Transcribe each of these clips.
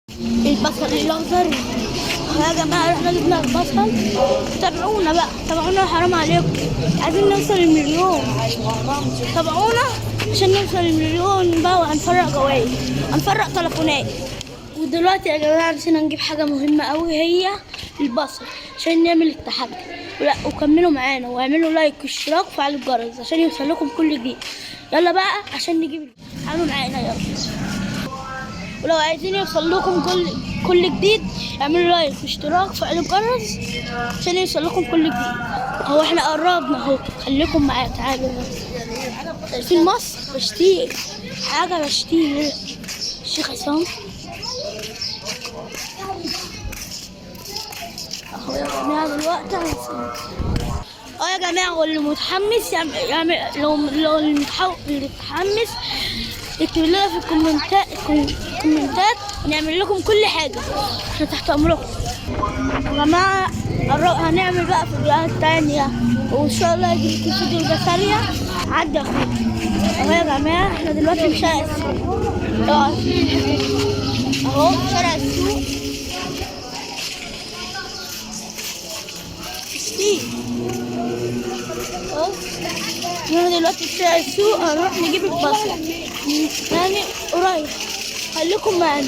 البصل الاخضر. يا جماعه احنا جبنا البصل. تابعونا بقى، تابعونا حرام عليكم، عايزين نوصل المليون. تابعونا عشان نوصل المليون بقى، وهنفرق جوايز، هنفرق تليفونات. ودلوقتي يا جماعه عشان نجيب حاجه مهمه قوي، هي البصل، عشان نعمل التحدي. لا وكملوا معانا واعملوا لايك واشتراك وفعلوا الجرس عشان يوصل لكم كل جديد. يلا بقى عشان نجيب، تعالوا معانا يلا. ولو عايزين يوصل لكم كل جديد، اعملوا لايك واشتراك وفعلوا الجرس عشان يوصل لكم كل جديد. اهو احنا قربنا اهو، خليكم معايا. تعالوا في مصر بشتيل حاجه، بشتيل الشيخ عصام اهو يا جماعه. دلوقتي يا جماعه، واللي متحمس يعمل لو اللي متحمس اكتبوا لنا في الكومنتات ونعمل لكم كل حاجه، احنا تحت امركم يا جماعه. هنعمل بقى فيديوهات تانية، وان شاء الله يجي الفيديو ده سريع. عدي اخويا اهو يا جماعه. احنا دلوقتي في شارع السوق اهو، شارع السوق كتير اهو. احنا دلوقتي في شارع السوق، هنروح نجيب البصل يعني قريب. خليكم معانا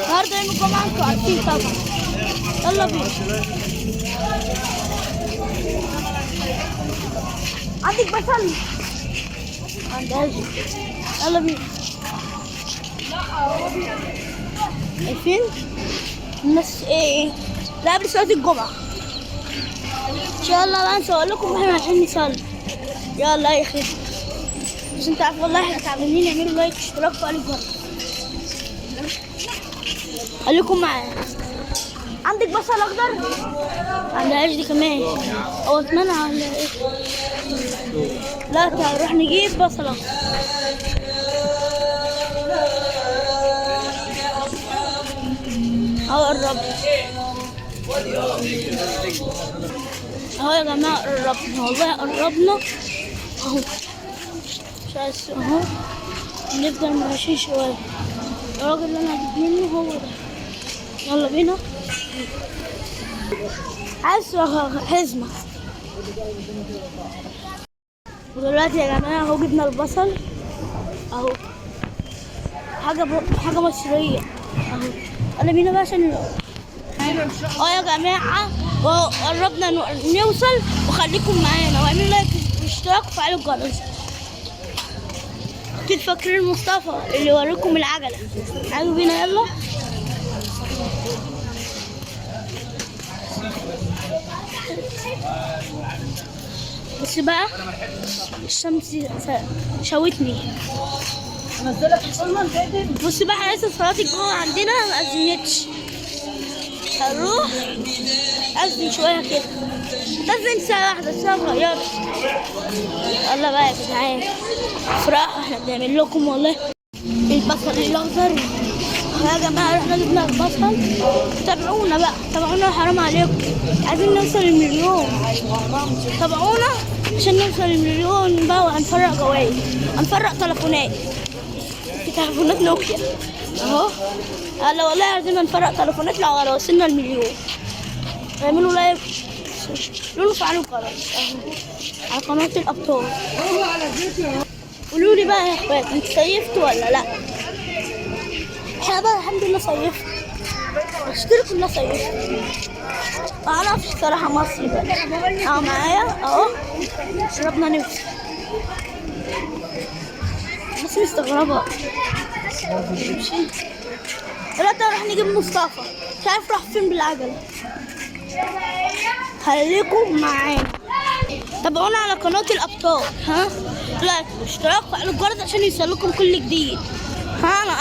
النهارده يوم الجمعة، انتوا عارفين طبعا. يلا بينا. عندك بصل؟ عندهاش. يلا بينا. عارفين الناس ايه؟ لا قبل صلاة الجمعة ان شاء الله بقى نصور لكم واحنا رايحين نصلي. يلا يا اخي، بس انت عارف والله احنا تعبانين. اعملوا لايك واشتراك وفعلوا الجرس. خليكم معايا. عندك بصل اخضر؟ عندهاش دي كمان. هو اتمنع ولا ايه؟ لا تعال نروح نجيب بصل اخضر. اهو قربنا اهو يا جماعه، قربنا والله قربنا اهو. اهو نفضل ماشيين شويه. الراجل اللي انا هجيب منه هو ده. يلا بينا. عايز حزمه. ودلوقتي يا جماعه اهو جبنا البصل اهو، حاجه مصريه اهو. يلا بينا بقى عشان يا جماعه قربنا نوصل. وخليكم معانا واعملوا لايك واشتراك وفعلوا الجرس. اكيد فاكرين مصطفى اللي وريكم العجله. تعالوا بينا يلا. بس بقى الشمس شوتني. بص بقى، احنا لسه صلاه الجمعه عندنا ما اذنتش. هنروح أذن شوية كده، تأذن ساعة واحدة، ساعة صغيرة. يلا بقى يا جدعان، فرح احنا بنعمل لكم والله البصل الأخضر. يا جماعة احنا جبنا البصل. تابعونا بقى، تابعونا حرام عليكم، عايزين نوصل المليون. تابعونا عشان نوصل المليون بقى، وهنفرق جوايز، هنفرق تليفونات. في تليفونات نوكيا اهو. هلا والله عايزين نفرق تليفونات لو وصلنا المليون. اعملوا لايك وفعلوا الجرس على قناة الأبطال. قولوا لي بقى يا اخوات، انت صيفتوا ولا لا؟ احنا بقى الحمد لله صيفت، اشتري كلها صيفت. ما اعرفش صراحة مصري بقى. اهو معايا اهو، شربنا نفسي بس مستغربة. دلوقتي راح نجيب مصطفى، مش عارف راح فين بالعجلة. خليكم معانا، تابعونا على قناة الأبطال. لايك واشتراك وفعلوا الجرس عشان يوصلكم كل جديد.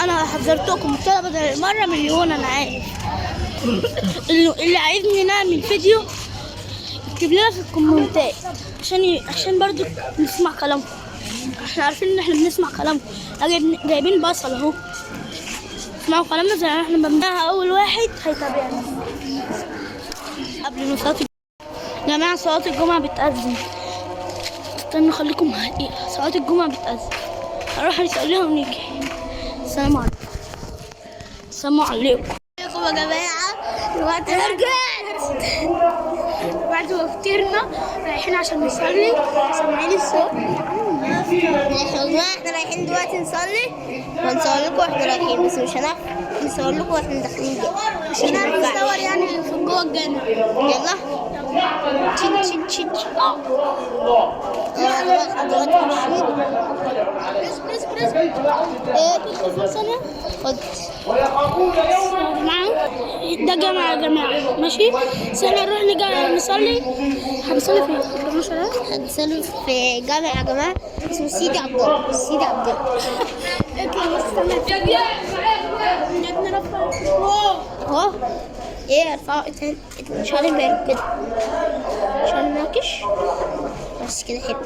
أنا حذرتكم، قلت بدل المرة مليون. أنا عارف. اللي عايزني نعمل فيديو اكتب لنا في الكومنتات عشان برضو نسمع كلامكم. احنا عارفين ان احنا بنسمع كلامكم. جايبين بصل اهو، اسمعوا كلامنا زي ما احنا بنعملها. اول واحد هيتابعنا قبل صلاة يا جماعة. صلاة الجمعة بتأذن. استنوا خليكم معايا، صلاة الجمعة بتأذن. هنروح نصليها ونيجي. السلام عليكم. السلام عليكم يا جماعة. دلوقتي رجعت بعد ما فطرنا رايحين عشان نصلي. سامعين الصوت؟ احنا رايحين دلوقتي نصلي وهنصور لكم واحنا رايحين، بس مش هنعرف نصور لكم واحنا داخلين جوه، مش هنعرف نصور يعني في جوه الجنة. يلا تشين تشين تشين. دلوقتي ماشيين. بريس ايه تدخل سنة؟ خد معاهم ده جامع يا جماعة ماشي. سنة نروح نصلي. هنصلي فين؟ هنصلي في جامع يا جماعة اسمه سيدي عبد الله. سيدي عبد الله. اطلع بس استنى. اهو ايه ارفعوا مش هنبارك كده، مش هنناقش بس كده حلو.